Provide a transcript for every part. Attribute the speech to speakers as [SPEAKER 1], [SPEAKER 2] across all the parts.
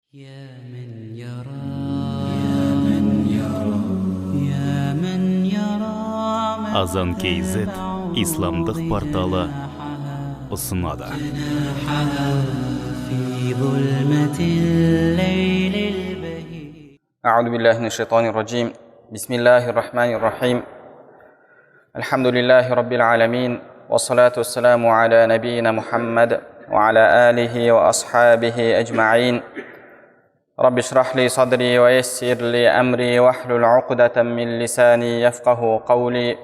[SPEAKER 1] يا من يرى يا من يرى
[SPEAKER 2] Азан KZ исламдық порталы ұсынады.
[SPEAKER 1] في ظلمة الليل البهيج.
[SPEAKER 3] أعوذ بالله من الشيطان الرجيم. بسم الله الرحمن الرحيم. الحمد لله رب العالمين، والصلاة والسلام على نبينا محمد وعلى آله وأصحابه أجمعين. رب اشرح لي صدري ويسر لي أمري واحلل عقدة من لساني يفقه قولي.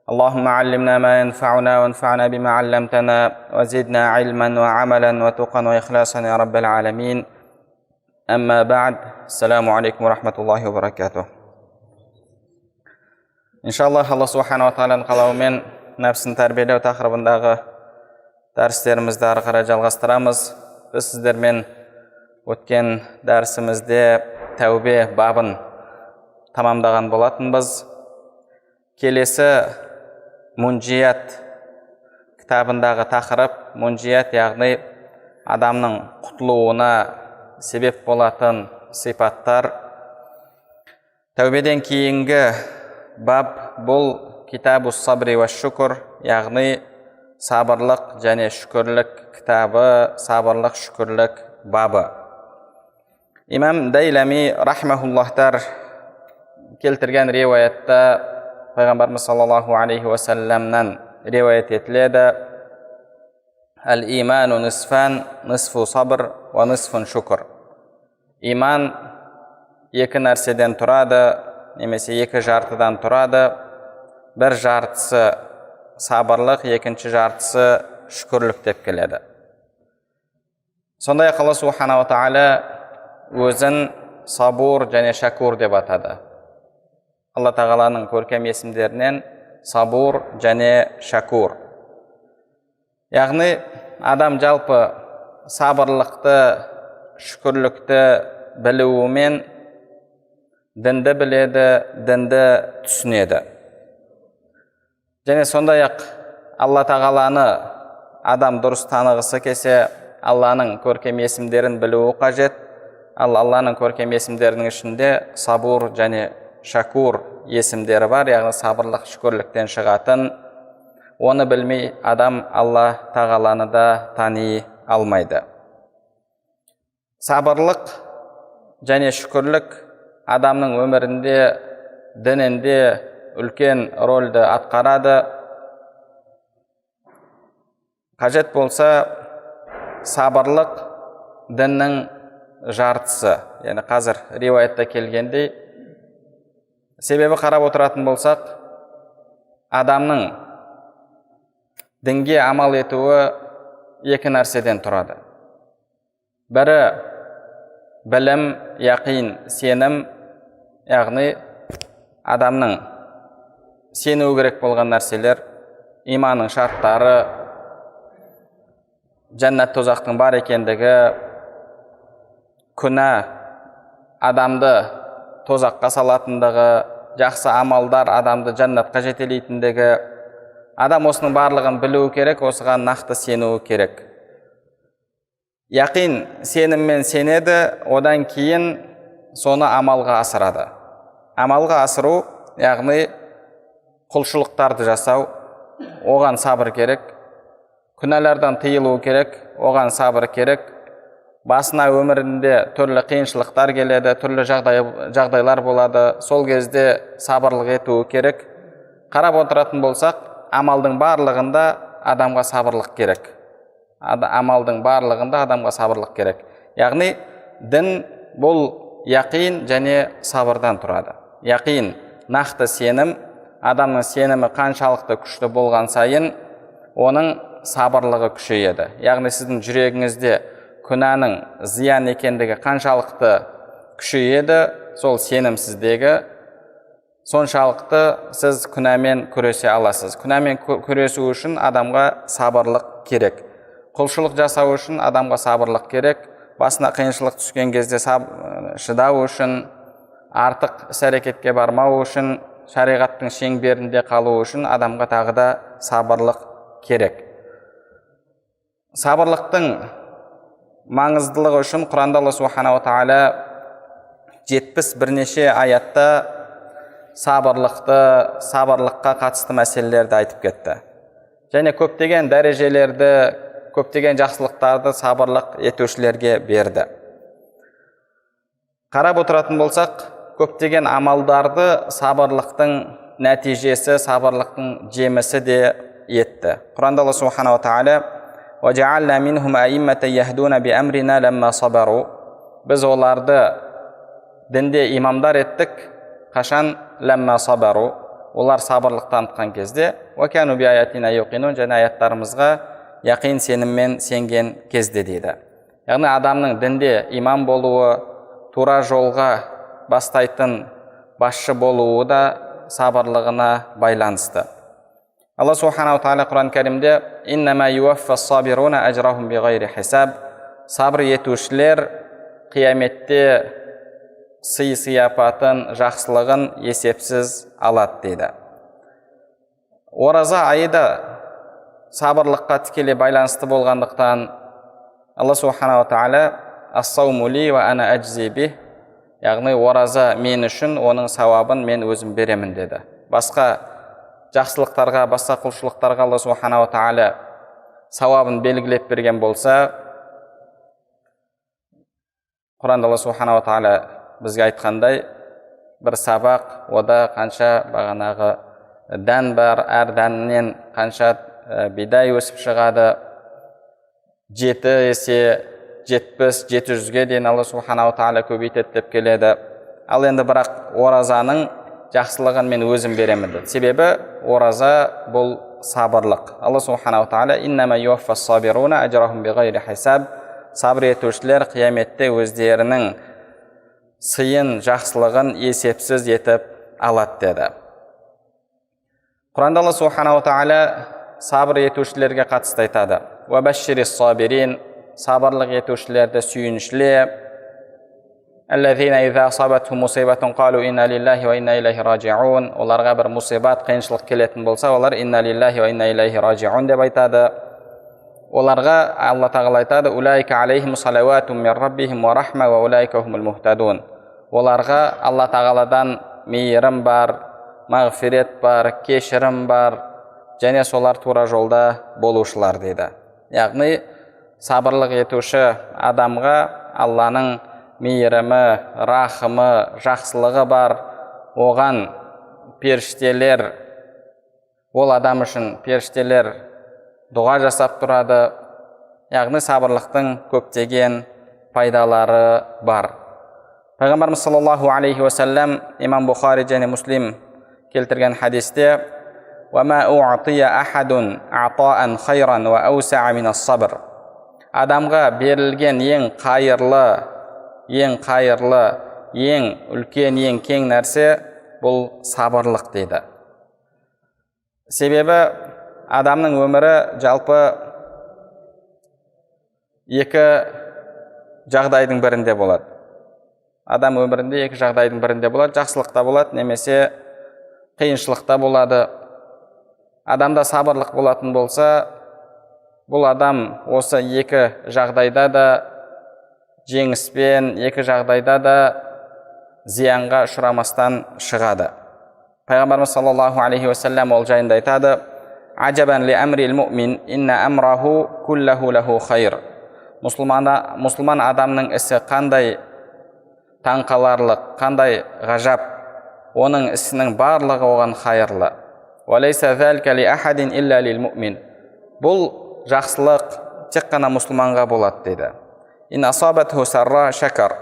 [SPEAKER 3] اللهم علمنا ما ينفعنا وانفعنا بما علمتنا وزدنا علما وعملا وتقا وإخلاصا يا رب العالمين. أما بعد، السلام عليكم ورحمة الله وبركاته. Иншаллах, Алла Субхана ва Тағаланың қалауымен нәпсін тәрбиелеу тақырыбындағы дәрістерімізді ары қарай жалғастырамыз. Біз сіздермен өткен дәрісімізде тәубе бабын тамамдаған болатынбыз. Келесі мунжият кітабындағы тақырып мунжият, яғни адамның құтылуына себеп болатын сипаттар. Тәубеден кейінгі баб бұл китабус сабри ва шүкір, яғни сабырлық және шүкірлік кітабы, сабырлық шүкірлік бабы. Имам Дайлами рахмахуллахтар келтірген риуаятта Пайғамбарымыз саллаллаху алейхи ва салламнан риуаят етіледі: Әл-иману нисфан, нисфу сабр ва нисфун шүкір. Иман екі нәрседен тұрады, немесе екі жартыдан тұрады. Бір жартысы сабырлық, екінші жартысы шүкірлік деп келеді. Сондай-ақ Алла Субхана ва Тағала өзін сабур және шәкур деп атады. Алла Тағаланың көркем есімдерінен сабур және шәкур. Яғни адам жалпы сабырлықты, шүкірлікті білуімен дінді біледі, дінді түсінеді. Және сондай-ақ Алла Тағаланы адам дұрыс танығысы келсе, Алланың көркем есімдерін білуі қажет. Ал Алланың көркем есімдерінің ішінде сабур және шәкур есімдері бар, яғни сабырлық, шүкірліктен шығатын. Оны білмей адам Алла Тағаланы да тани алмайды. Сабырлық және шүкірлік адамның өмірінде, дінінде үлкен рөлді атқарады. Қажет болса, сабырлық діннің жартысы. Яғни қазір риуаятта келгендей, себебі қарап отыратын болсақ, адамның дінге амал етуі екі нәрседен тұрады. Бірі білім, яқин, сенім, яғни адамның сенуі керек болған нәрселер, иманның шарттары, жәннат тозақтың бар екендігі, күнә адамды тозаққа салатындығы, жақсы амалдар адамды жәннатқа жетелейтіндігі. Адам осының барлығын білуі керек, осыған нақты сенуі керек. Яқин сеніммен сенеді, одан кейін соны амалға асырады. Амалға асыру, яғни құлшылықтарды жасау, оған сабыр керек. Күнәлардан тыйылу керек, оған сабыр керек. Басына өмірінде түрлі қиыншылықтар келеді, түрлі жағдайлар болады. Сол кезде сабырлық етуі керек. Қарап отыратын болсақ, амалдың барлығында адамға сабырлық керек. Амалдың барлығында адамға сабырлық керек. Яғни дін бұл яқин және сабырдан тұрады. Яқин нақты сенім, адамның сенімі қаншалықты күшті болған сайын, оның сабырлығы күшейеді. Яғни сіздің жүрегіңізде күнәнің зиян екендігі қаншалықты күшейеді, сол сенімсіздегі соншалықты сіз күнәмен күресе аласыз. Күнәмен күресу үшін адамға сабырлық керек. Құлшылық жасау үшін адамға сабырлық керек. Басына қиыншылық түскен кезде шыдау үшін, артық іс-әрекетке бармау үшін, шариғаттың шеңберінде қалу үшін адамға тағы да сабырлық керек. Сабырлықтың маңыздылығы үшін Құранда Алла Субханала Тағала 70 бірнеше аятта сабырлыққа қатысты мәселелерді айтып кетті. Және көптеген дәрежелерді, көптеген жақсылықтарды сабырлық етушілерге берді. Қарап отыратын болсақ, көптеген амалдарды сабырлықтың нәтижесі, сабырлықтың жемісі де етті. Құранда Алла Субханала Тағала وَجَعَلْنَا مِنْهُمْ أَئِمَّةً يَهْدُونَ بِأَمْرِنَا لَمَّا صَبَرُوا. Біз оларды дінде имамдар еттік, қашан ләмма сабару, олар сабырлық танытқан кезде, وَكَانُوا بِآيَاتِنَا يُوقِنُونَ, және аяттарымызға яқин сеніммен сенген кезде дейді. Яғни адамның дінде имам болуы, тура жолға бастайтын басшы болуы да сабырлығына байланысты. Алла Субханала Тағала Құран Кәрімде «Иннама юаффа сабируна ажрахум биғайри хисаб». Сабыр етушілер қияметте сый-сияпатын, жақсылығын есепсіз алады дейді. Ораза айы да сабырлыққа тікелей байланысты болғандықтан Алла Субханала Тағала «Ас-сауму ли ва ана аджзи бих», яғни ораза мен үшін, оның сауабын мен өзім беремін деді. Басқа жақсылықтарға, басқа құлшылықтарға Алла Субханала Тағала сауабын белгілеп берген болса, Құранда Алла Субханала Тағала бізге айтқандай, бір сабақ, ода қанша бағанағы дән бар, әр дәнінен қанша бидай өсіп шығады, 7 есе 70-700-ге дейін Алла Субханала Тағала көбейтеді деп келеді. Ал енді бірақ оразаның жақсылығын мен өзім беремін деді. Себебі ораза бұл сабырлық. Алла Субханала Тағала «Иннама юаффа сабируна ажрахум биғайри хисаб». Сабыр етушілер қияметте өздерінің сыйын, жақсылығын есепсіз етіп алады деді. Құранда Алла Субханала Тағала сабыр етушілерге қатысты айтады. «Уабашширис сабирин». Сабырлық етушілерді сүйіншіле. «Аллазина иза асабатхум мусибатун қалу инна лиллахи ва инна илайхи ражиун». Оларға бір мусибат, қиыншылық келетін болса, олар «Инна лиллахи ва инна илайхи ражиун» деп айтады. Оларға Алла Тағала айтады: «Улайка алейхим салаватум мин раббихим ва рахма ва улайка хумул мухтадун». Оларға Алла Тағаладан мейірім бар, мағфирет бар, кешірім бар, және солар тура жолда болушылар дейді. Яғни сабырлық етуші адамға Алланың мейірімі, рахымы, жақсылығы бар. Оған періштелер, ол адам үшін періштелер дұға жасап тұрады. Яғни сабырлықтың көптеген пайдалары бар. Пайғамбарымыз саллаллаху алейхи уассалам имам Бухари және Муслим келтірген хадисте: «Вама у'тия ахадун атаан хайран ва аусаа мин ас-сабр». Адамға берілген ең қайырлы, ең үлкен, ең кең нәрсе бұл сабырлық дейді. Себебі адамның өмірі жалпы екі жағдайдың бірінде болады. Адам өмірінде екі жағдайдың бірінде болады. Жақсылықта болады, немесе қиыншылықта болады. Адамда сабырлық болатын болса, бұл адам осы екі жағдайда да жеңіспен, екі жағдайда да зиянға ұшырамастан шығады. Пайғамбарымыз саллаллаху алейхи уассалам ол жайында айтады: «Аджабан ли амрил муъмин, инна амраху куллаху лаху хайр». Мұсылман адамның ісі қандай таңқаларлық, қандай ғажап, оның ісінің барлығы оған хайырлы. «Валейса залка ли ахадин илля лил муъмин». Бұл жақсылық тек қана мұсылманға болады дейді. «Ин асабатху сарра шакар».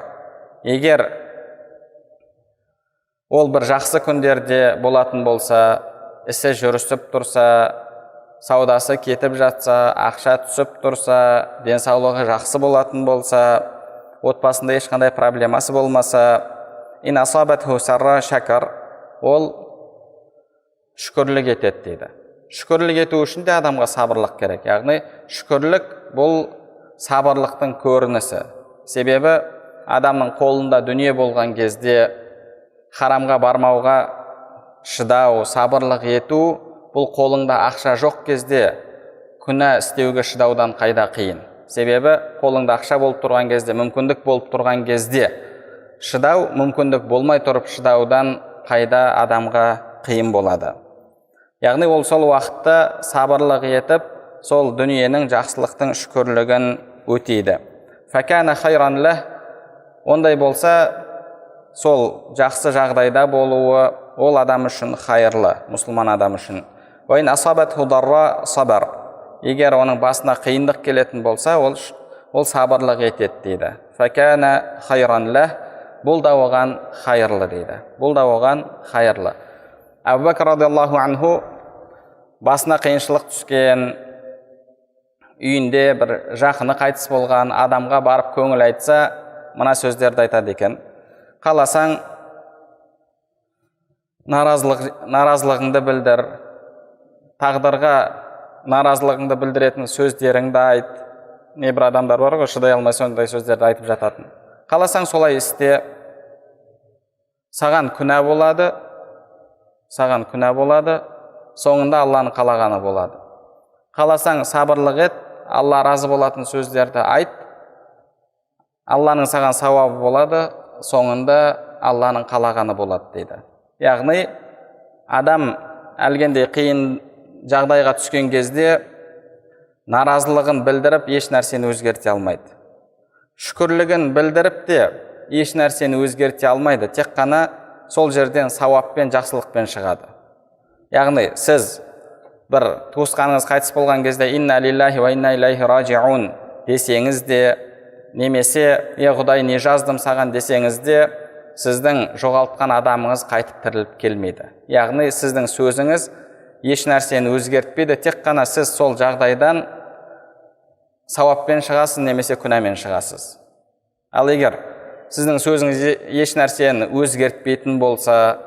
[SPEAKER 3] Егер ол бір жақсы күндерде болатын болса, ісі жүрісіп тұрса, саудасы кетіп жатса, ақша түсіп тұрса, денсаулығы жақсы болатын болса, отбасында ешқандай проблемасы болмаса, «Ин асабатху сарра шакар», ол шүкірлік етеді дейді. Шүкірлік ету үшін де адамға сабырлық керек. Яғни шүкірлік бұл сабырлықтың көрінісі. Себебі адамның қолында дүние болған кезде харамға бармауға шыдау, сабырлық ету, бұл қолыңда ақша жоқ кезде күнә істеуге шыдаудан қайда қиын. Себебі қолыңда ақша болып тұрған кезде, мүмкіндік болып тұрған кезде шыдау, мүмкіндік болмай тұрып шыдаудан қайда адамға қиын болады. Яғни ол сол уақытта сабырлық етіп, сол дүниенің жақсылықтың шүкірлігін өтейді. Факана хайран лах, ондай болса, сол жақсы жағдайда болуы ол адам үшін хайырлы, мұсылман адам үшін. Вайн асабатху дарра сабар. Егер оның басына қиындық келетін болса, ол сабырлық етеді дейді. Факана хайран лах, бұл да оған хайырлы дейді. Бұл да оған хайырлы. Абу Бакр радиаллаху анху басына қиыншылық түскен, үйінде бір жақыны қайтыс болған адамға барып көңіл айтса, мына сөздерді айтады екен. Қаласаң, наразылығыңды білдір, тағдырға наразылығыңды білдіретін сөздеріңді айт. Небір адамдар бар ғой, шыдай алмай сондай сөздерді айтып жататын. Қаласаң солай істе, саған күнә болады, соңында Алланың қалағаны болады. Қаласаң сабырлық ет, Алла разы болатын сөздерді айт, Алланың саған сауабы болады, соңында Алланың қалағаны болады дейді. Яғни адам әлгендей қиын жағдайға түскен кезде наразылығын білдіріп еш нәрсені өзгерте алмайды. Шүкірлігін білдіріп те еш нәрсені өзгерте алмайды. Тек қана сол жерден сауаппен, жақсылықпен шығады. Яғни сіз бір туысқаныңыз қайтыс болған кезде инна лиллахи ва инна илайхи ражиун десеңіз де, немесе Құдай не жаздым саған десеңіз де, сіздің жоғалтқан адамыңыз қайтып тіріліп келмейді. Яғни сіздің сөзіңіз еш нәрсені өзгертпейді, тек қана сіз сол жағдайдан сауаппен шығасыз, немесе күнәмен шығасыз. Ал егер сіздің сөзіңіз еш нәрсені өзгертпейтін болса,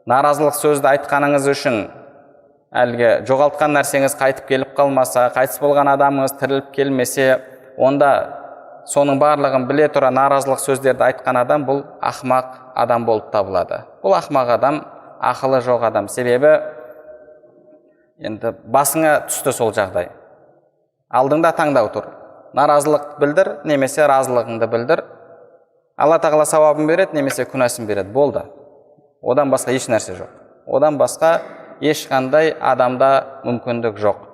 [SPEAKER 3] наразылық сөзді айтқаныңыз үшін әлгі жоғалтқан нәрсеңіз қайтып келіп қалмаса, қайтыс болған адамыңыз тіріліп келмесе, онда соның барлығын біле тұра наразылық сөздерді айтқан адам бұл ақымақ адам болып табылады. Бұл ақымақ адам, ақылы жоқ адам. Себебі енді басыңа түсті сол жағдай. Алдыңда таңдау тұр. Наразылық білдір, немесе разылығыңды білдір. Алла тағала сауабын береді, немесе күнәсін береді. Болды. Одан басқа еш нәрсе жоқ. Одан басқа ешқандай адамда мүмкіндік жоқ.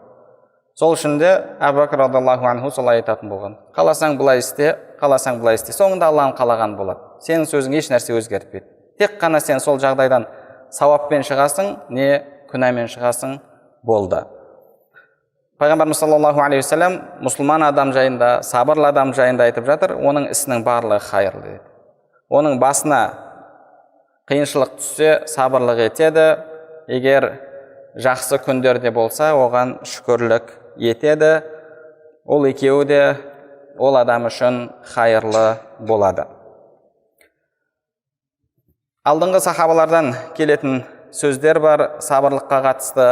[SPEAKER 3] Сол үшін де Абу Бакр радиаллаху анху солай айтатын болған. Қаласаң былай істе, қаласаң былай істе. Соңында Алланың қалаған болады. Сенің сөзің еш нәрсе өзгертпейді. Тек қана сен сол жағдайдан сауаппен шығасың, не күнәмен шығасың, болды. Пайғамбарымыз саллаллаху алейхи вассалам мұсылман адам жайында, сабырлы адам жайында айтып жатыр, оның ісінің барлығы хайырлы дейді. Оның басына қиыншылық түссе, сабырлық етеді, егер жақсы күндерде болса, оған шүкірлік етеді. Ол екеуі де ол адам үшін хайырлы болады. Алдыңғы сахабалардан келетін сөздер бар сабырлыққа қатысты.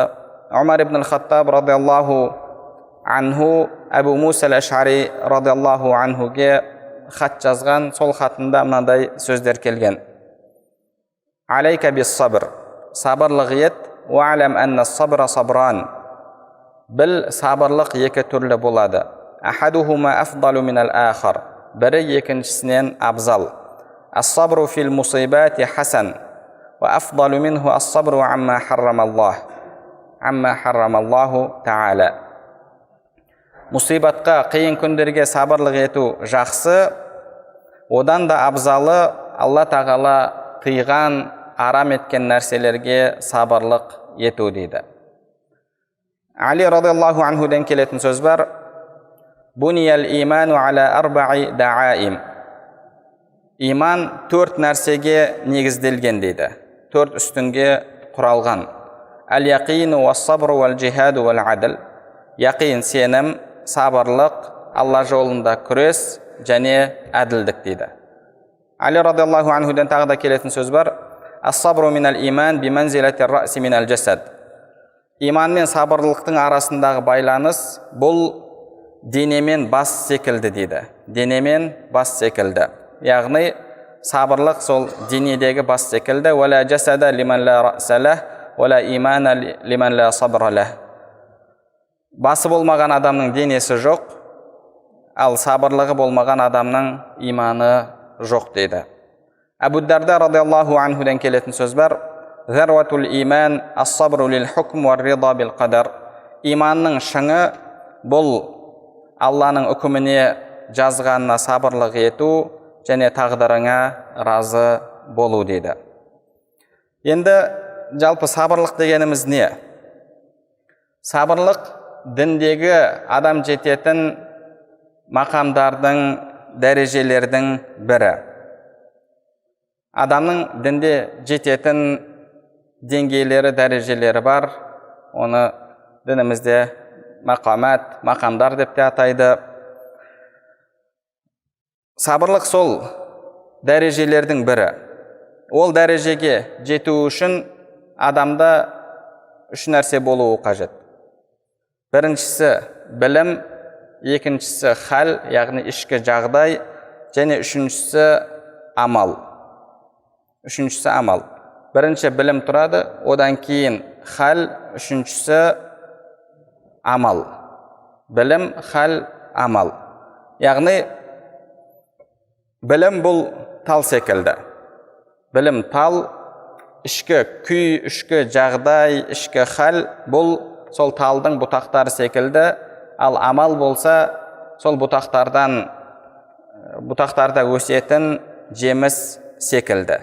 [SPEAKER 3] Умар ибн ал-Хаттаб радиаллаху анху Абу Муса ал-Аш'ари радиаллаху анхуге хат жазған, сол хатында мынандай сөздер келген. Алейка бис сабр, сабырлық ет, уалам анна сабра сабран, біл сабырлық екі түрлі болады. Ахадухума афдалу минал ахар, бірі екіншісінен абзал. Ас-сабру фил мусибати хасан, ва афдалу минху ас-сабру амма харрамаллаху та'ала. Мусибатқа, қиын күндерге сабырлық ету жақсы, одан да абзалы Алла тағала тыйған, арам еткен нәрселерге сабырлық ету дейді. Али радиаллаху анхуден келетін сөз бар. Буниял иману аля арбаи дааим. Иман төрт нәрсеге негізделген дейді. Төрт үстінге құралған. Әл-яқину ва-сабру вал-джихаду вал-адл. Яқин сенім, сабырлық, Алла жолында күрес және әділдік дейді. Али радиаллаху анхуден тағы да келетін сөз бар. Ас-сабру минал иман биманзилати ар-раси минал жасад. Иман мен сабырлықтың арасындағы байланыс бұл денемен бас секілді дейді. Денемен бас секілді. Яғни сабырлық сол денедегі бас секілді. Вала жасада лиман ла расалах, вала имана лиман ла сабралах. Басы болмаған адамның денесі жоқ, ал сабырлығы болмаған адамның иманы жоқ дейді. Абу Дарда радиаллаху анхуден келетін сөз бар: «Зарватул иман ас-сабру лил хукм ва рида бил қадар». Иманның шыңы бұл Алланың үкіміне жазғанына сабырлық ету және тағдырыңа разы болу дейді. Енді жалпы сабырлық дегеніміз не? Сабырлық діндегі адам жететін мақамдардың, дәрежелердің бірі. Адамның дінде жететін деңгейлері, дәрежелері бар. Оны дінімізде мақамат, мақамдар деп те атайды. Сабырлық сол дәрежелердің бірі. Ол дәрежеге жету үшін адамда үш нәрсе болуы қажет. Біріншісі білім, екіншісі хал, яғни ішкі жағдай, және үшіншісі амал. Бірінші білім тұрады, одан кейін хал, үшіншісі амал. Білім, хал, амал. Яғни білім бұл тал секілді. Білім тал, ішкі күй, ішкі жағдай, ішкі хал бұл сол талдың бұтақтары секілді, ал амал болса сол бұтақтарда өсетін жеміс секілді.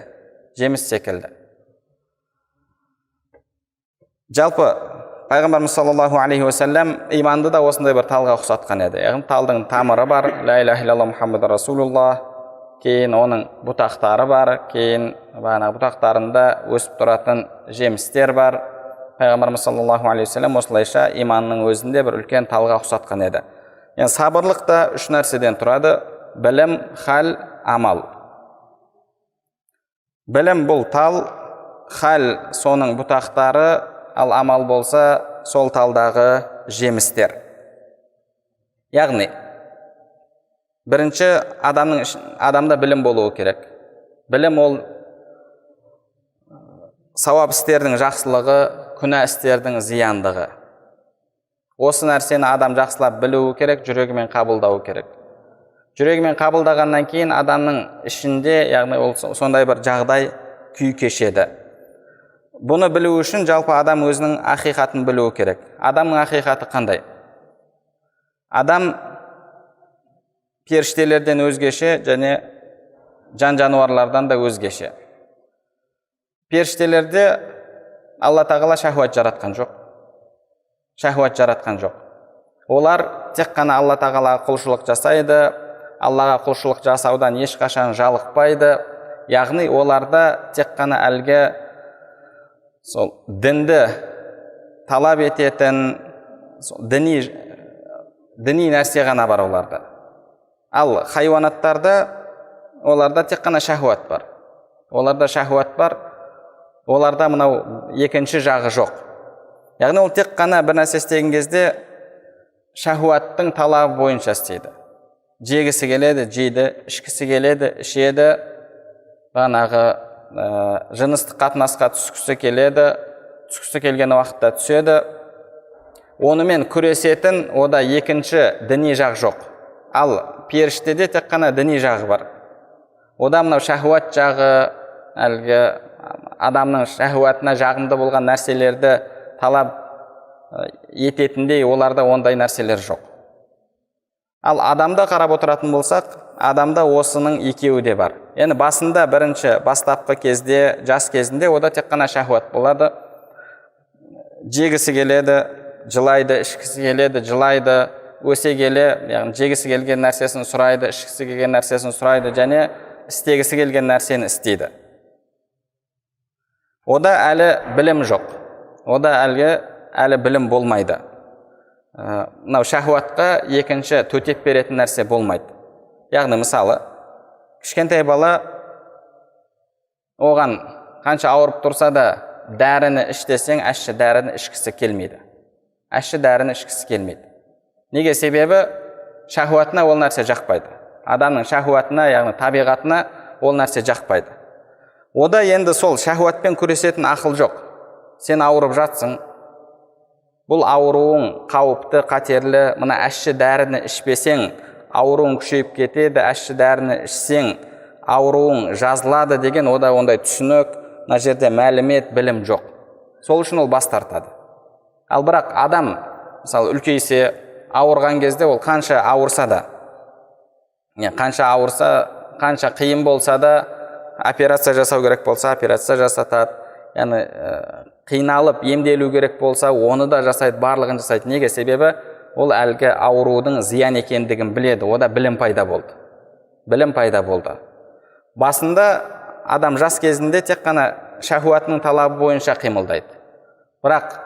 [SPEAKER 3] Жалпы Пайғамбарымыз саллаллаху алейхи уассалам иманды да осындай бір талға ұқсатқан еді. Яғни талдың тамыры бар, ла иляха илlallah Мұхаммад расулуллах, кейін оның бұтақтары бар, кейін бұтақтарында өсіп тұратын жемістер бар. Пайғамбарымыз саллаллаху алейхи уассалам осылайша иманның өзінде бір үлкен талға ұқсатқан еді. Яғни сабырлық та үш нәрседен тұрады: білім, хал, амал. Білім бұл тал, хал соның бұтақтары, ал амал болса сол талдағы жемістер. Яғни бірінші адамда білім болуы керек. Білім ол сауап істердің жақсылығы, күнә істердің зияндығы. Осы нәрсені адам жақсылап білуі керек, жүрегімен қабылдауы керек. Жүрегімен қабылдағаннан кейін адамның ішінде, яғни ол сондай бір жағдай күй кешеді. Бұны білу үшін жалпы адам өзінің ақиқатын білуі керек. Адамның ақиқаты қандай? Адам періштелерден өзгеше және жан-жануарлардан да өзгеше. Періштелерде Алла тағала шахуат жаратқан жоқ. Олар тек қана Алла тағалаға құлшылық жасайды, Аллаға құлшылық жасаудан ешқашан жалықпайды. Яғни оларда тек қана әлгі сол дінді талап ететін діни нәрсе ғана бар оларда. Ал хайуанаттарда оларда тек қана шахуат бар. Оларда мынау екінші жағы жоқ. Яғни ол тек қана бір нәрсе істеген кезде шахуаттың талабы бойынша істейді. Жегісі келеді, жейді, ішкісі келеді, ішеді, жыныстық қатынасқа түскісі келген уақытта түседі. Онымен күресетін ода екінші діни жақ жоқ. Ал періштеде тек қана діни жағы бар. Ода мынау шахуат жағы, әлгі адамның шахуатына жағымды болған нәрселерді талап ететіндей оларда ондай нәрселер жоқ. Ал адамда қарап отыратын болсақ, адамда осының екеуі де бар. Яғни басында бірінші бастапқы кезде, жас кезінде ода тек қана шахуат болады. Жегісі келеді, жылайды, ішкісі келеді, жылайды, өсе келе, яғни жегісі келген нәрсесін сұрайды, ішкісі келген нәрсесін сұрайды, және істегісі келген нәрсені істейді. Ода әлі білім жоқ. Ода әлі білім болмайды. Мынау шахуатқа екінші төтеп беретін нәрсе болмайды. Яғни мысалы, кішкентай бала оған қанша ауырып тұрса да дәріні іш десең, ащы дәріні ішкісі келмейді. Неге? Себебі шахуатына ол нәрсе жақпайды. Адамның шахуатына, яғни табиғатына ол нәрсе жақпайды. Ода енді сол шахуатпен күресетін ақыл жоқ. Сен ауырып жатсың, бұл ауруың қауіпті, қатерлі, мына ащы дәріні ішпесең ауруың күшейіп кетеді, ащы дәріні ішсең ауруың жазылады деген ода ондай түсінік, мына жерде мәлімет, білім жоқ. Сол үшін ол бас тартады. Ал бірақ адам мысалы үлкейсе, ауырған кезде ол қанша ауырса да, қанша қиын болса да, операция жасау керек болса, операция жасатады. Яғни қиналып емделу керек болса, оны да жасайды, барлығын жасайды. Неге? Себебі ол әлгі аурудың зиян екендігін біледі. Ода білім пайда болды. Білім пайда болды. Басында адам жас кезінде тек қана шахуатының талабы бойынша қимылдайды. Бірақ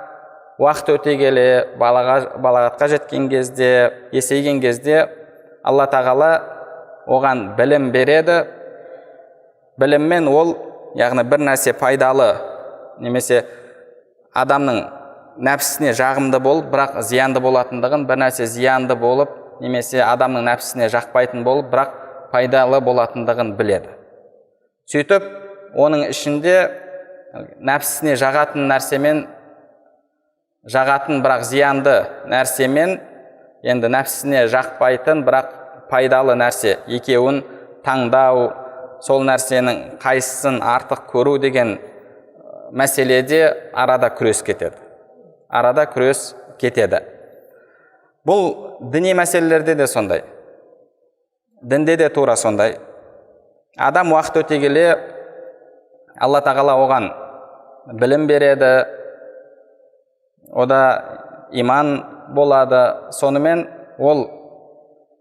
[SPEAKER 3] уақыт өте келе, балағатқа жеткен кезде, есейген кезде Алла тағала оған білім береді. Біліммен ол, яғни бір нәрсе пайдалы, немесе адамның нәпсісіне жағымды болып, бірақ зиянды болатындығын, бір нәрсе зиянды болып, немесе адамның нәпсісіне жақпайтын болып, бірақ пайдалы болатындығын біледі. Сөйтіп, оның ішінде нәпсісіне жағатын нәрсемен, жағатын бірақ зиянды нәрсемен, енді нәпсісіне жақпайтын бірақ пайдалы нәрсе екеуін таңдау, сол нәрсенің қайсысын артық көру деген мәселеде арада күрес кетеді. Арада күрес кетеді. Бұл діни мәселелерде де сондай. Дінде де тура сондай. Адам уақыт өте келе Алла тағала оған білім береді, ода иман болады. Сонымен ол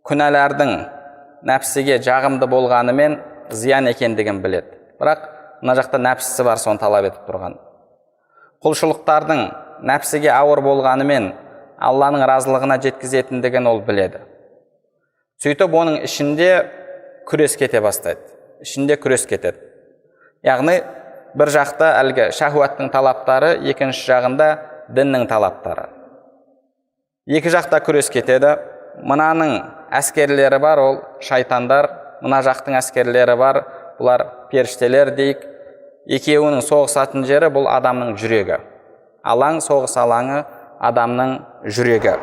[SPEAKER 3] күнәлардың нәпсіге жағымды болғанымен зиян екендігін біледі. Бірақ мына жақта нәпсісі бар, соны талап етіп тұрған. Құлшылықтардың нәпсіге ауыр болғанымен Алланың разылығына жеткізетіндігін ол біледі. Сөйтіп оның ішінде күрес кете бастайды. Ішінде күрес кетеді. Яғни бір жақта әлгі шахуаттың талаптары, екінші жағында діннің талаптары. Екі жақта күрес кетеді. Мынаның әскерлері бар, ол шайтандар, мына жақтың әскерлері бар, бұлар періштелер дейік. Екеуінің соғысатын жері бұл адамның жүрегі. Алаң, соғыс алаңы адамның жүрегі.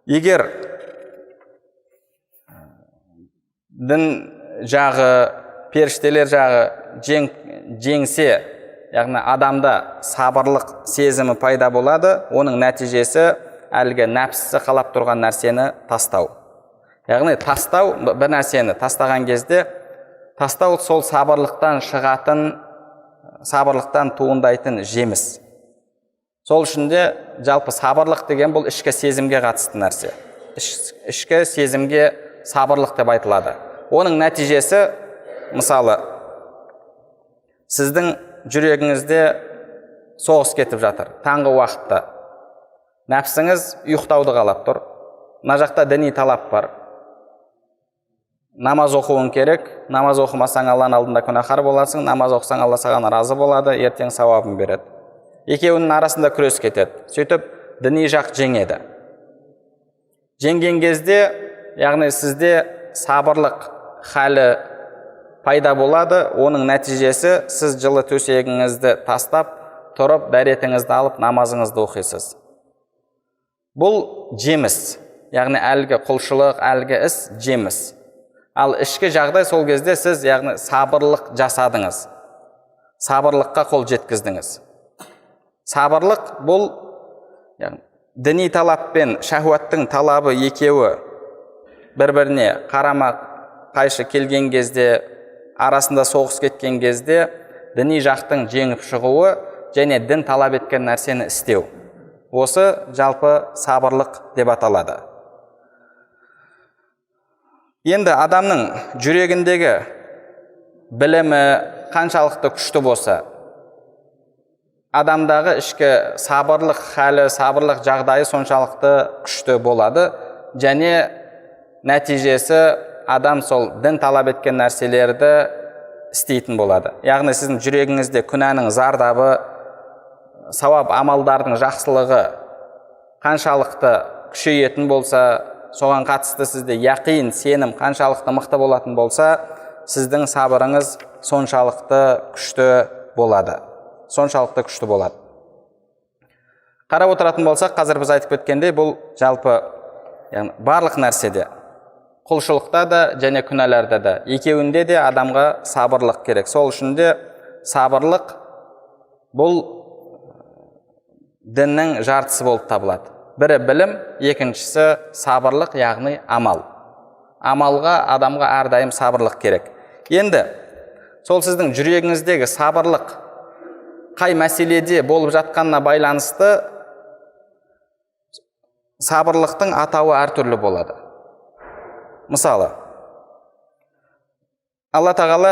[SPEAKER 3] Егер дін жағы, періштелер жағы жеңсе, яғни адамда сабырлық сезімі пайда болады, оның нәтижесі әлгі нәпсісі қалап тұрған нәрсені тастау. Яғни тастау, бір нәрсені тастаған кезде, тастау сол сабырлықтан шығатын, сабырлықтан туындайтын жеміс. Сол үшін де жалпы сабырлық деген бұл ішкі сезімге қатысты нәрсе. Ішкі сезімге сабырлық деп айтылады. Оның нәтижесі, мысалы, сіздің жүрегіңізде соғыс кетіп жатыр, таңғы уақытта. Нәпсіңіз ұйықтауды қалап тұр. Мына жақта діни талап бар. Намаз оқуың керек, намаз оқымасаң Алланың алдында күнәһар боласың, намаз оқысаң Алла саған разы болады, ертең сауабын береді. Екеуінің арасында күрес кетеді. Сөйтіп, діни жақ жеңеді. Жеңген кезде, яғни сізде сабырлық халі пайда болады, оның нәтижесі сіз жылы төсегіңізді тастап, тұрып, дәретіңізді алып, намазыңызды оқисыз. Бұл жеміс, яғни әлгі құлшылық, әлгі іс жеміс. Ал ішкі жағдай сол кезде сіз, яғни сабырлық жасадыңыз. Сабырлыққа қол жеткіздіңіз. Сабырлық бұл діни талап пен шахуаттың талабы екеуі бір-біріне қарама қайшы келген кезде, арасында соғыс кеткен кезде, діни жақтың жеңіп шығуы және дін талап еткен нәрсені істеу. Осы жалпы сабырлық деп аталады. Енді адамның жүрегіндегі білімі қаншалықты күшті болса, адамдағы ішкі сабырлық халі, сабырлық жағдайы соншалықты күшті болады, және нәтижесі адам сол дін талап еткен нәрселерді істейтін болады. Яғни сіздің жүрегіңізде күнәнің зардабы, сауап амалдардың жақсылығы қаншалықты күшейетін болса, соған қатысты сізде яқин, сенім қаншалықты мықты болатын болса, сіздің сабырыңыз соншалықты күшті болады. Соншалықты күшті болады. Қарап отыратын болсақ, қазір біз айтып кеткендей, бұл жалпы барлық нәрседе, құлшылықта да және күнәларда да, екеуінде де адамға сабырлық керек. Сол үшін де сабырлық бұл діннің жартысы болып табылады. Бірі білім, екіншісі сабырлық, яғни амал. Амалға адамға әрдайым сабырлық керек. Енді сол сіздің жүрегіңіздегі сабырлық қай мәселеде болып жатқанына байланысты сабырлықтың атауы әртүрлі болады. Мысалы, Алла тағала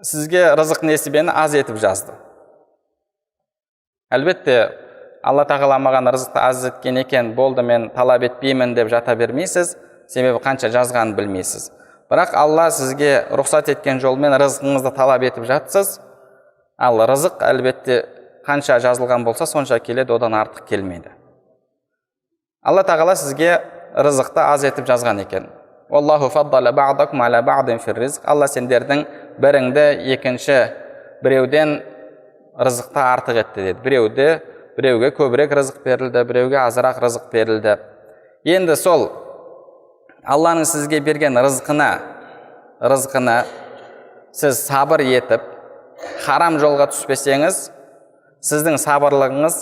[SPEAKER 3] сізге рызық несібені аз етіп жазды. Әлбетте, Алла тағала маған рызықты аз еткен екен, болды, мен талап етпеймін деп жата бермейсіз, себебі қанша жазғанын білмейсіз. Бірақ Алла сізге рұқсат еткен жолмен рызқыңызды талап етіп жатсыз, ал рызық әлбетте қанша жазылған болса, сонша келеді, одан артық келмейді. Алла тағала сізге рызықты аз етіп жазған екен. Аллаху фаддала бa'дакум аля бa'дин фир ризq. Алла сендердің біріңді екінші біреуден рызықты артық етті деді. Біреуге көбірек рызық берілді, біреуге азырақ рызық берілді. Енді сол Алланың сізге берген рызқына сіз сабыр етіп, харам жолға түспесеңіз, сіздің сабырлығыңыз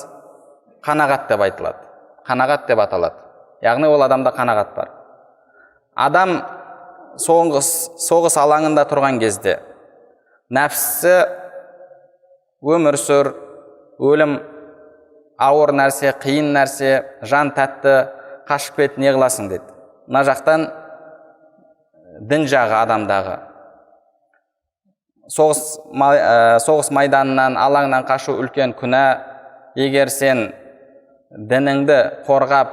[SPEAKER 3] қанағат деп айтылады. Қанағат деп аталады. Яғни ол адамда қанағат бар. Адам соғыс алаңында тұрған кезде нәпсісі өмір сүр, өлім ауыр нәрсе, қиын нәрсе, жан тәтті, қашып кет, не қыласың деді. Мына жақтан дін жағы адамдағы. Соғыс майданынан, алаңнан қашу үлкен күнә. Егер сен дініңді қорғап,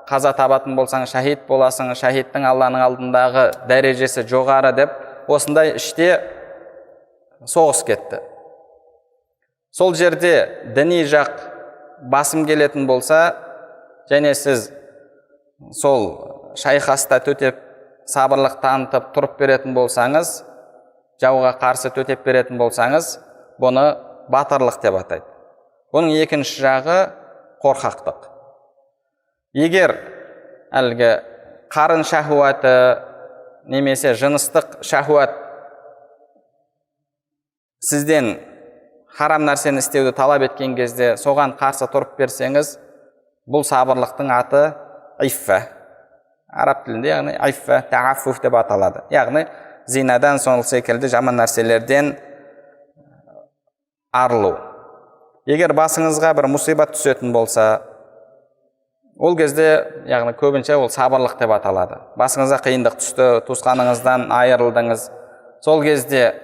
[SPEAKER 3] қаза табатын болсаң, шахид боласың, шахидтің Алланың алдындағы дәрежесі жоғары деп, осындай іште соғыс кетті. Сол жерде діни жақ басым келетін болса, және сіз сол шайқаста төтеп, сабырлық танытып тұрып беретін болсаңыз, жауға қарсы төтеп беретін болсаңыз, бұны батырлық деп атайды. Бұның екінші жағы қорқақтық. Егер әлгі қарын шахуаты немесе жыныстық шахуат сізден харам нәрсені істеуді талап еткен кезде соған қарсы тұрып берсеңіз, бұл сабырлықтың аты иффа. Араб тілінде яғни иффа, тааффуф деп аталады. Яғни зинадан, сол секілді жаман нәрселерден арылу. Егер басыңызға бір мұсибат түсетін болса, ол кезде, яғни көбінше ол сабырлық деп аталады. Басыңызға қиындық түсті, туысқаныңыздан айырылдыңыз. Сол кезде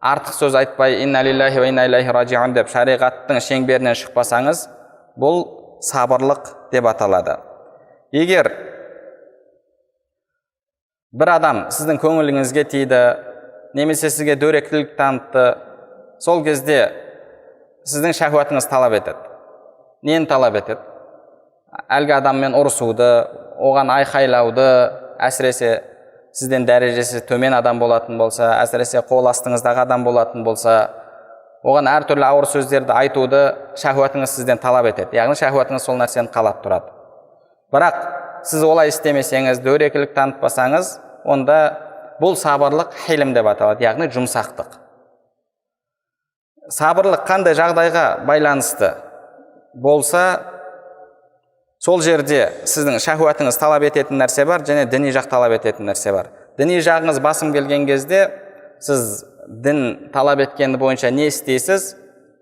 [SPEAKER 3] артық сөз айтпай, инна лиллахи ва инна илайхи раджиун деп шариғаттың шеңберінен шықпасаңыз, бұл сабырлық деп аталады. Егер бір адам сіздің көңіліңізге тиді, немесе сізге дөрекілік танытты, сол кезде сіздің шахуатыңыз талап етеді. Нені талап етеді? Әлгі адаммен ұрысуды, оған айқайлауды, әсіресе сізден дәрежесі төмен адам болатын болса, әсіресе қол астыңыздағы адам болатын болса, оған әртүрлі ауыр сөздерді айтуды шахуатыңыз сізден талап етеді. Яғни шахуатыңыз сол нәрсені қалап тұрады. Бірақ сіз олай істемесеңіз, дөрекілік танытпасаңыз, онда бұл сабырлық хилм деп аталады, яғни жұмсақтық. Сабырлық қандай жағдайға байланысты болса, сол жерде сіздің шахуатыңыз талап ететін нәрсе бар, және діни жақ талап ететін нәрсе бар. Діни жағыңыз басым келген кезде, сіз дін талап еткені бойынша не істейсіз,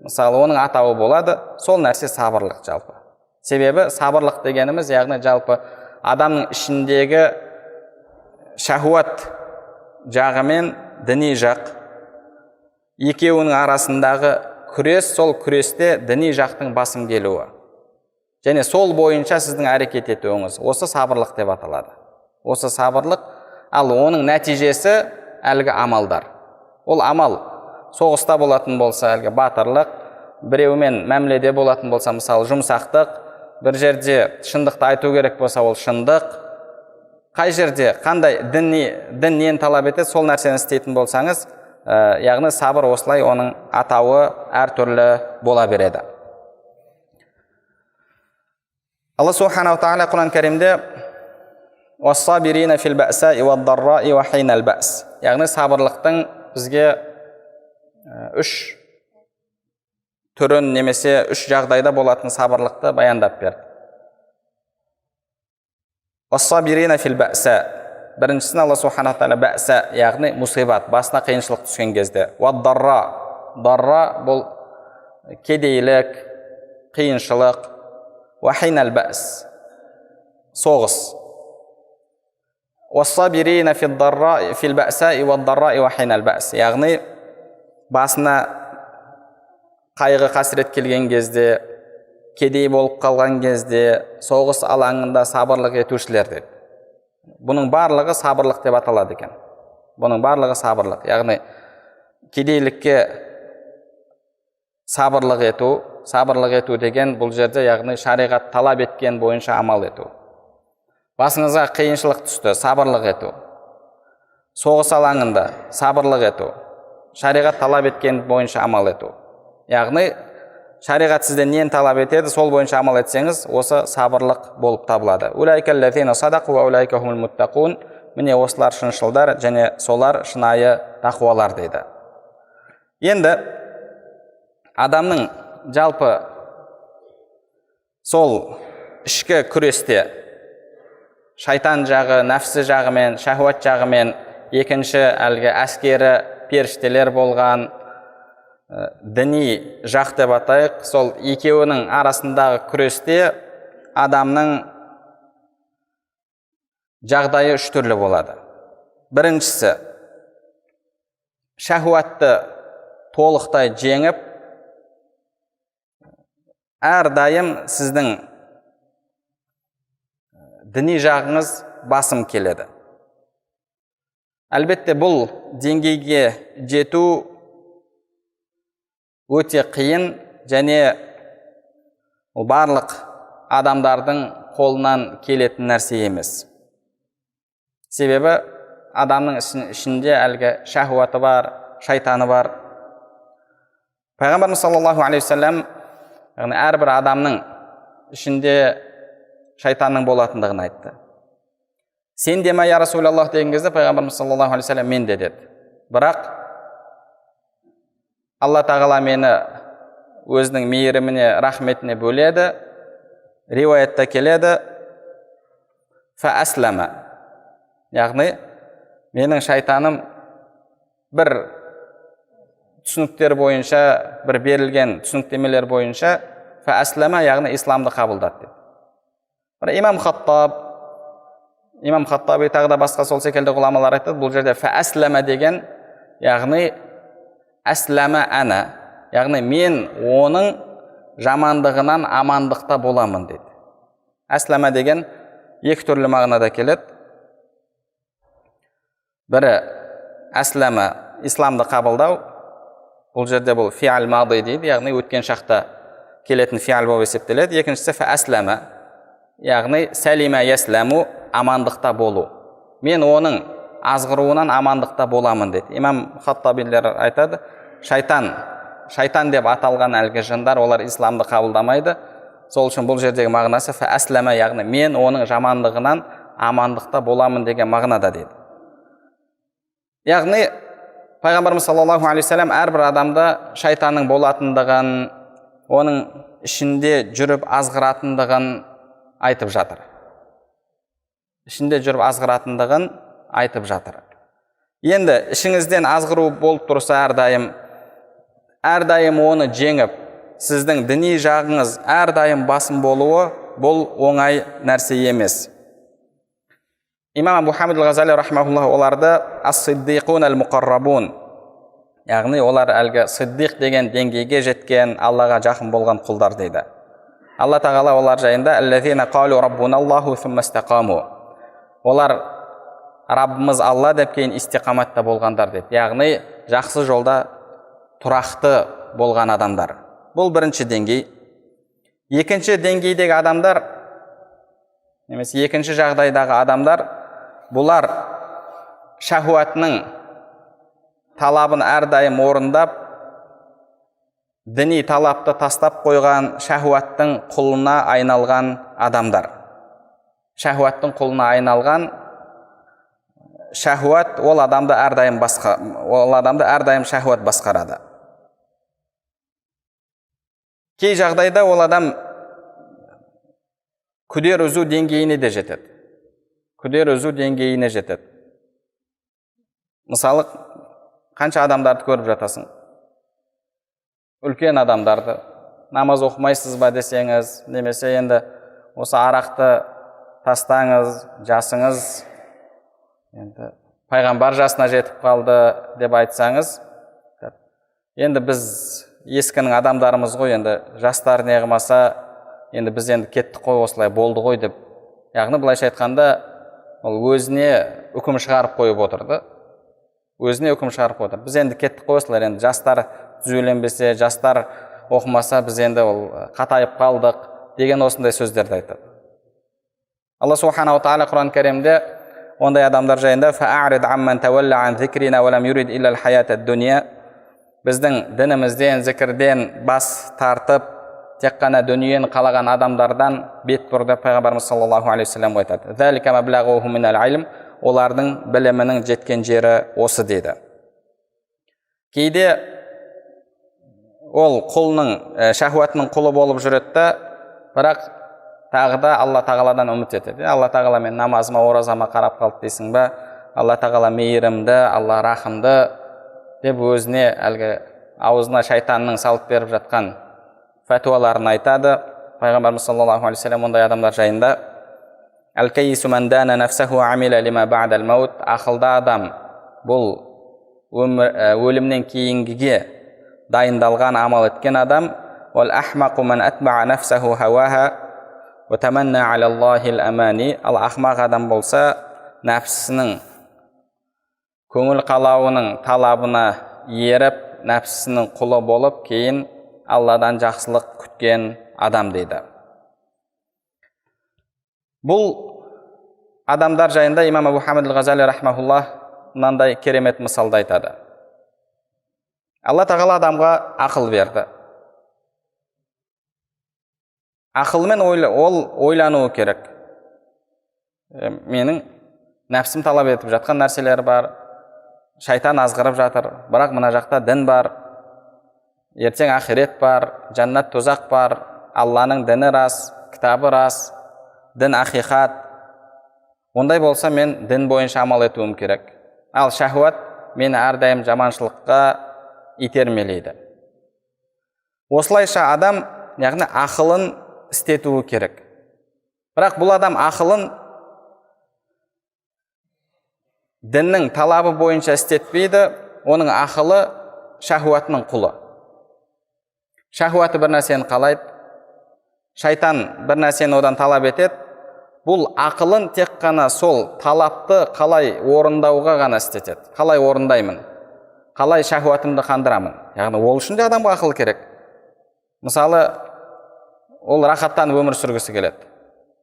[SPEAKER 3] мысалы, оның атауы болады, сол нәрсе сабырлық жалпы. Себебі сабырлық дегеніміз, яғни жалпы адамның ішіндегі шахуат жағы мен діни жақ екеуінің арасындағы күрес, сол күресте діни жақтың басым келуі. Және сол бойынша сіздің әрекет етуіңіз, осы сабырлық деп аталады. Осы сабырлық, ал оның нәтижесі әлгі амалдар. Ол амал соғыста болатын болса, әлгі батырлық, біреумен мәміледе болатын болса, мысалы жұмсақтық, бір жерде шындықты айту керек болса, ол шындық. Қай жерде қандай дін нені талап етеді, сол нәрсені істейтін болсаңыз, яғни сабыр осылай оның атауы әртүрлі бола береді. Алла субханаху тағала Құран кәрімде уассабирина фил бәъсаи уад-дарраи ва хинал бәъс. Яғни сабырлықтың бізге үш түрін немесе үш жағдайда болатын сабырлықты баяндап берді. Уассабирина фил бәъса. Біріншісін Алла субхана тағала бәъса, яғни мұсибат, басына қиыншылық түскен кезде. Уад-дарра. Дарра бұл кедейлік, қиыншылық. Ва хинал бәъс. Соғыс. Уассабирина фил бәъсаи уад-дарраи ва хинал бәъс. Яғни басына қайғы қасірет келген кезде, кедей болып қалған кезде, соғыс алаңында сабырлық етушілер деді. Бұның барлығы сабырлық деп аталады екен. Бұның барлығы сабырлық. Яғни кедейлікке сабырлық ету деген бұл жерде яғни шариғат талап еткен бойынша амал ету. Басыңызға қиыншылық түсті, сабырлық ету. Соғыс алаңында сабырлық ету. Шариғат талап еткен бойынша амал ету. Яғни шариғат сізден нені талап етеді, сол бойынша амал етсеңіз, осы сабырлық болып табылады. Улайкаллазина садақу ва улайка хумул муттақун. Міне осылар шыншылдар және солар шынайы тақуалар дейді. Енді адамның жалпы сол ішкі күресте шайтан жағы, нәпсі жағымен, шахуат жағымен, екінші әлгі әскері періштелер болған діни жақ деп атайық, сол екеуінің арасындағы күресте адамның жағдайы үш түрлі болады. Біріншісі, шахуатты толықтай жеңіп, әрдайым сіздің діни жағыңыз басым келеді. Әлбетте бұл деңгейге жету өте қиын және барлық адамдардың қолынан келетін нәрсе емес. Себебі адамның ішінде әлгі шахуаты бар, шайтаны бар. Пайғамбарымыз саллаллаху алейхи вассалам әрбір адамның ішінде шайтанның болатындығын айтты. Сен де ма, я Расулаллах деген кезде Пайғамбарымыз саллаллаху алейхи вассалам мен де деді. Бірақ Алла тағала мені өзінің мейіріміне, рахметіне бөледі. Риуаятта келеді. Фа аслама. Яғни менің шайтаным бір түсініктер бойынша, бір берілген түсініктемелер бойынша фа аслама, яғни исламды қабылдады деді. Бір Имам Хаттаби тағы да басқа сол секілді ғұламалар айтады, бұл жерде фа аслама деген, яғни аслама ана, яғни мен оның жамандығынан амандықта боламын деді. Аслама деген екі түрлі мағынада келеді. Бірі аслама, исламды қабылдау, бұл жерде бұл фиал мады дейді, яғни өткен шақта келетін фиал болып есептеледі. Екіншісі фа аслама, яғни салима ясламу, амандықта болу. Мен оның азғыруынан амандықта боламын деді. Имам Хаттабилер айтады, шайтан деп аталған әлгі жындар, олар исламды қабылдамайды. Сол үшін бұл жердегі мағынасы фа аслама, яғни мен оның жамандығынан амандықта боламын деген мағынада дейді. Яғни Пайғамбарымыз саллаллаху алейхи вассалам әрбір адамда шайтанның болатындығын, оның ішінде жүріп азғыратындығын айтып жатыр. Ішінде жүріп азғыратындығын айтып жатыр. Енді ішіңізден азғыру болып тұрса әрдайым оны жеңіп, сіздің діни жағыңыз әрдайым басым болуы, бұл оңай нәрсе емес. Имам Абу Хамид ал-Ғазали рахмахуллах оларды ас-сиддиқун ал-муқаррабун, яғни олар әлгі сиддиқ деген деңгейге жеткен, Аллаға жақын болған құлдар дейді. Алла тағала олар жайында аллазина қалу раббуналлаху сумма истақаму, олар Раббымыз Алла деп кейін истиқаматта болғандар дейді. Яғни жақсы жолда тұрақты болған адамдар. Бұл бірінші деңгей. Екінші деңгейдегі адамдар, немесе екінші жағдайдағы адамдар, бұлар шахуатының талабын әрдайым орындап, діни талапты тастап қойған шахуаттың құлына айналған адамдар. шахуаттың құлына айналған. Шахуат ол адамды әрдайым шахуат басқарады. Кей жағдайда ол адам күдер үзу деңгейіне де жетеді. Күдер үзу деңгейіне жетеді. Мысалы, қанша адамдарды көріп жатасың? Үлкен адамдарды, намаз оқымайсыз ба десеңіз, немесе енді осы арақты тастаңыз, жасыңыз енді пайғамбар жасына жетіп қалды деп айтсаңыз, енді біз ескінің адамдарымыз ғой, енді жастар не қылмаса, енді біз енді кеттік қой, осылай болды ғой деп, яғни былайша айтқанда, ол өзіне үкім шығарып қойып отырды. Өзіне үкім шығарып отыр. Біз енді кеттік қой, осылай, енді жастар түзеленбесе, жастар оқымаса, біз енді ол қатайып қалдық деген осындай сөздерді айтады. Алла субханаху тағала Құран кәрімде ондай адамдар жайында фа'арид амман тавалла ан зикрина ва лам юрид илля аль-хаята ад-дуnya, біздің дінімізден, зікірден бас тартып, тек қана дүниені қалаған адамдардан бет бұр деп пайғамбарымыз саллаллаху алейхи вассалам айтады. Залика маблағухум минал илм, олардың білімінің жеткен жері осы дейді. Кейде ол құлның, шахуатының құлы болып жүреді, бірақ тағы да Алла тағаладан үміт етеді. Алла тағала мен намазыма, оразама қарап қалды дейсің ба? Алла тағала мейірімді, Алла рахымды деп өзіне әлгі аузына шайтанның салып беріп жатқан фәтуаларын айтады. Пайғамбарымыз саллаллаху алейхи вассалам ондай адамдар жайында әл-кайису ман дана нафсаху амила лима ба'дал маут, ақылды адам бұл өлімнен кейінгіге дайындалған амал еткен адам. Вал ахмақу ман атба'a нафсаху хаваха ва таманна аля Аллахил амани, ал ақмақ адам болса нәпсісінің көңіл қалауының талабына еріп, нәпсісінің құлы болып, кейін Алладан жақсылық күткен адам дейді. Бұл адамдар жайында имам Абу Хамид аль-Ғазали рахмахуллах мынандай керемет мысалды айтады. Алла тағала адамға ақыл берді. Ақылмен ол ойлануы керек. Менің нәпсім талап етіп жатқан нәрселер бар, шайтан азғырып жатыр, бірақ мына жақта дін бар, ертең ақирет бар, жаннат тозақ бар, Алланың діні рас, кітабы рас, дін ақиқат. Ондай болса мен дін бойынша амал етуім керек. Ал шахуат мені әрдайым жаманшылыққа итермелейді. Осылайша адам, яғни ақылын істетуі керек. Бірақ бұл адам ақылын діннің талабы бойынша істетпейді, оның ақылы шахуатының құлы. Шахуаты бір нәрсені қалайды, шайтан бір нәрсені одан талап етеді. Бұл ақылын тек қана сол талапты қалай орындауға ғана істетеді. Қалай орындаймын, қалай шахуатымды қандырамын. Яғни ол үшін де адамға ақыл керек. Мысалы, ол рахаттанып өмір сүргісі келеді.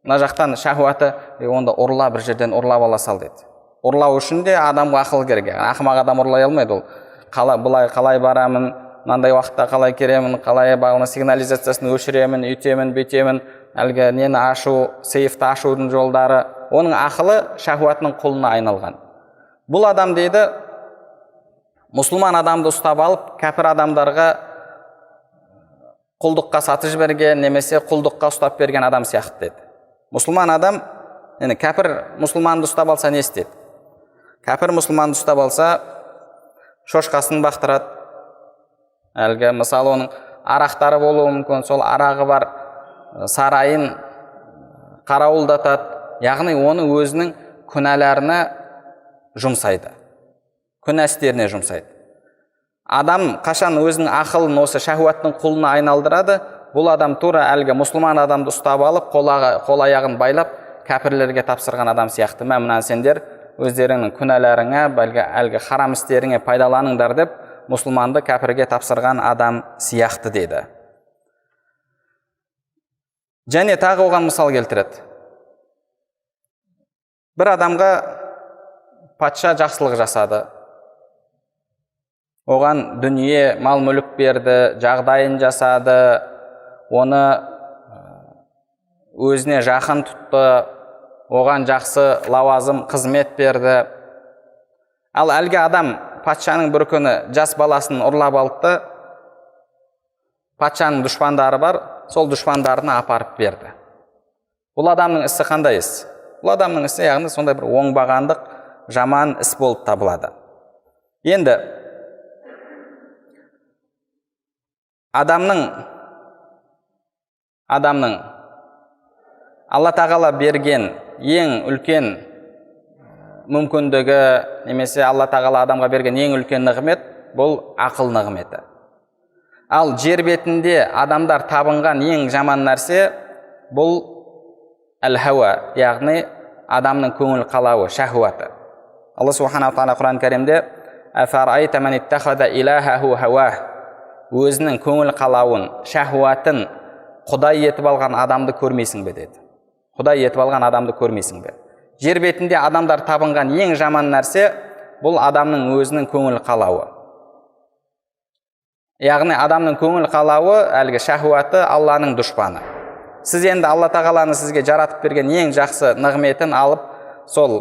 [SPEAKER 3] Мына жақтан шахуаты, онда ұрла, бір жерден ұрлап ала сал дейді. Ұрлау үшін де адамға ақыл керек. Ақымақ адам ұрлай алмайды. Ол қалай барамын, мынандай уақытта қалай керемін, қалай бағына сигнализациясын өшіремін, үйтемін, бүйтемін, әлгі нені ашу, сейфті ашудың жолдары. Оның ақылы шахуатының құлына айналған. Бұл адам дейді, мұсылман адамды ұстап алып, кәпір адамдарға құлдыққа сатып жіберген, немесе құлдыққа ұстап берген адам сияқты деді. Мұсылман адам, кәпір мұсылманды ұстап алса не істейді? Кәпір мұсылманды ұстап алса, шошқасын бақтырады. Әлгі, мысалы, оның арақтары болуы мүмкін, сол арағы бар сарайын қарауылдатады. Яғни оны өзінің күнәларына жұмсайды. Күнә істеріне жұмсайды. Адам қашан өзінің ақылын осы шахуаттың құлына айналдырады, бұл адам тура әлгі мұсылман адамды ұстап алып, қол аяғын байлап, кәпірлерге тапсырған адам сияқты. Мына сендер өздеріңнің күнәларыңа, әлгі харам істеріңе пайдаланыңдар деп, мұсылманды кәпірге тапсырған адам сияқты дейді. Және тағы оған мысал келтіреді. Бір адамға патша жақсылық жасады. Оған дүние, мал мүлік берді, жағдайын жасады, оны өзіне жақын тұтты, оған жақсы лауазым қызмет берді. Ал әлгі адам патшаның бір күні жас баласын ұрлап алды, патшаның дұшпандары бар, сол дұшпандарына апарып берді. Бұл адамның ісі қандай іс? Бұл адамның ісі яғни сондай бір оңбағандық, жаман іс болып табылады. Енді адамның Алла тағала берген ең үлкен мүмкіндігі, немесе Алла тағала адамға берген ең үлкен нығмет бұл ақыл нығметі. Ал жер бетінде адамдар табынған ең жаман нәрсе бұл әл-хауа, яғни адамның көңіл қалауы, шахуаты. Алла субханаху ва тағала Құран кәрімде «Афарайта ман иттахада илахаху хауах», өзінің көңіл қалауын, шахуатын құдай етіп алған адамды көрмейсің бе деді. Құдай етіп алған адамды көрмейсің бе? Жер бетінде адамдар табынған ең жаман нәрсе бұл адамның өзінің көңіл қалауы. Яғни адамның көңіл қалауы, әлгі шахуаты Алланың дұшпаны. Сіз енді Алла тағаланы сізге жаратып берген ең жақсы нығметін алып, сол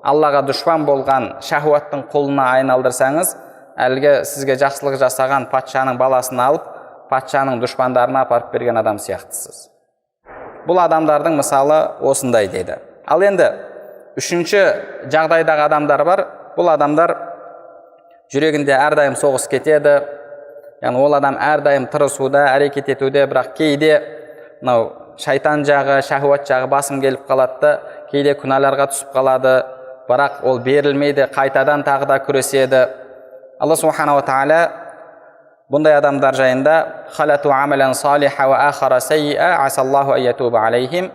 [SPEAKER 3] Аллаға дұшпан болған шахуаттың құлына айналдырсаңыз, әлгі сізге жақсылық жасаған патшаның баласын алып, патшаның дұшпандарына апарып берген адам сияқтысыз. Бұл адамдардың мысалы осындай дейді. Ал енді үшінші жағдайдағы адамдар бар. Бұл адамдар жүрегінде әрдайым соғыс кетеді. Яғни ол адам әрдайым тырысуда, әрекет етуде, бірақ кейде шайтан жағы, шахуат жағы басым келіп қалады, кейде күнәларға түсіп қалады, бірақ ол берілмейді, қайтадан тағы да күреседі. Алла субханаху ва тағала бұндай адамдар жайында «Халату амалан салиха ва ахара сайиа асаллаху айятуба алейхим»,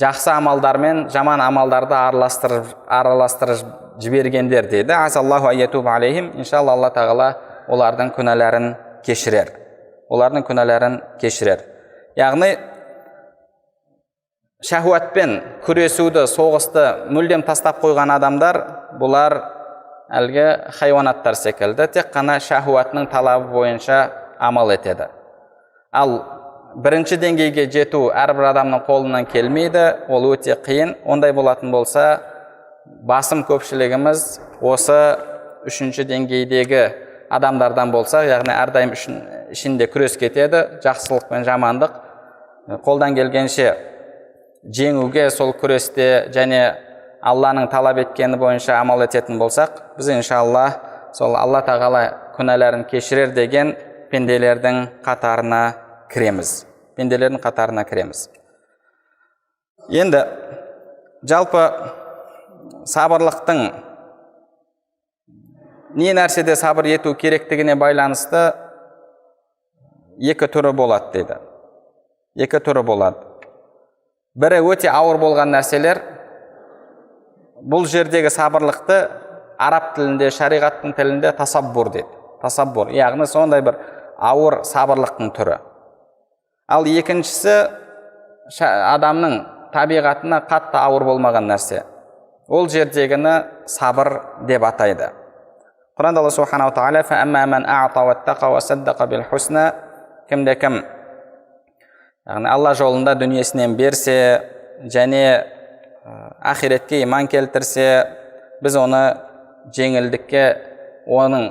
[SPEAKER 3] жақсы амалдармен жаман амалдарды араластырып жібергендер дейді. Асаллаху айятуба алейхим, иншалла Алла тағала олардың күнәләрін кешірер. Яғни шахуатпен күресуді, соғысты мүлдем тастап қойған адамдар, бұлар әлгі хайуанаттар секілді, тек қана шахуатының талабы бойынша амал етеді. Ал бірінші деңгейге жету әрбір адамның қолынан келмейді, ол өте қиын. Ондай болатын болса, басым көпшілігіміз осы үшінші деңгейдегі адамдардан болса, яғни әрдайым ішінде күрес кетеді, жақсылық пен жамандық қолдан келгенше жеңуге сол күресте және Алланың талап еткені бойынша амал ететін болсақ, біз иншалла сол Алла тағала күнәләрін кешірер деген пенделердің қатарына кіреміз. Енді жалпы сабырлықтың не нәрседе сабыр ету керектігіне байланысты екі түрі болады дейді. Бірі өте ауыр болған нәрселер. Бұл жердегі сабырлықты араб тілінде, шариғаттың тілінде тасаббур дейді. Тасаббур, яғни сондай бір ауыр сабырлықтың түрі. Ал екіншісі адамның табиғатына қатты ауыр болмаған нәрсе. Ол жердегіні сабыр деп атайды. Құранда Алла субханаху ва тағала «Фәәммә мән аъта уаттақа ва саддақа бил хусна», кім-кім яғни Алла жолында дүниесінен берсе және ақиретке иман келтірсе, біз оны жеңілдікке, оның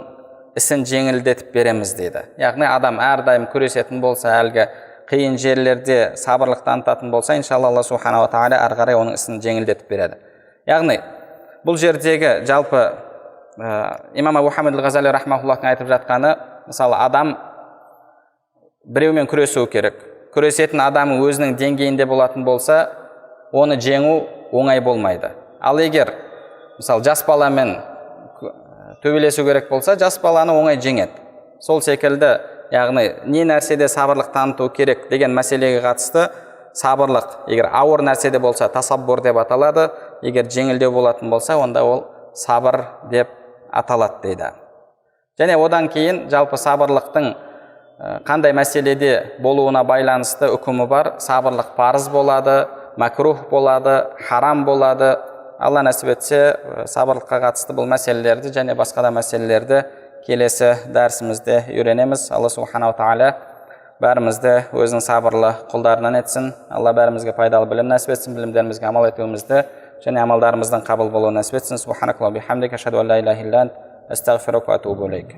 [SPEAKER 3] ісін жеңілдетіп береміз дейді. Яғни адам әрдайым күресетін болса, әлгі қиын жерлерде сабырлық танытатын болса, иншалла Алла субханаху ва тағала әрі қарай оның ісін жеңілдетіп береді. Яғни бұл жердегі жалпы имам Абу Хамид ал-Ғазали рахмаһуллахтың айтып жатқаны, мысалы адам біреумен күресуі керек. Күресетін адам өзінің деңгейінде болатын болса, оны жеңу оңай болмайды. Ал егер мысалы жас баламен төбелесу керек болса, жас баланы оңай жеңеді. Сол секілді, яғни не нәрседе сабырлық таныту керек деген мәселеге қатысты сабырлық, егер ауыр нәрседе болса тасаббур деп аталады, егер жеңілдеу болатын болса, онда ол сабыр деп аталады дейді. Және одан кейін жалпы сабырлықтың қандай мәселеде болуына байланысты үкімі бар. Сабырлық парыз болады, макрух болады, харам болады. Алла нәсіп етсе, сабырлыққа қатысты бұл мәселелерді және басқа да мәселелерді келесі дәрісімізде үйренеміз. Алла субханаху ва тағала бәрімізді өзінің сабырлы құлдарынан етсін. Алла бәрімізге пайдалы білім нәсіп етсін, білімдерімізге амал етуімізді және амалдарымыздың қабыл болуын нәсіп етсін. Субханакаллахумма бихамдика, ашһаду ан ла илаха илля ант, астағфирука ва атубу илейк.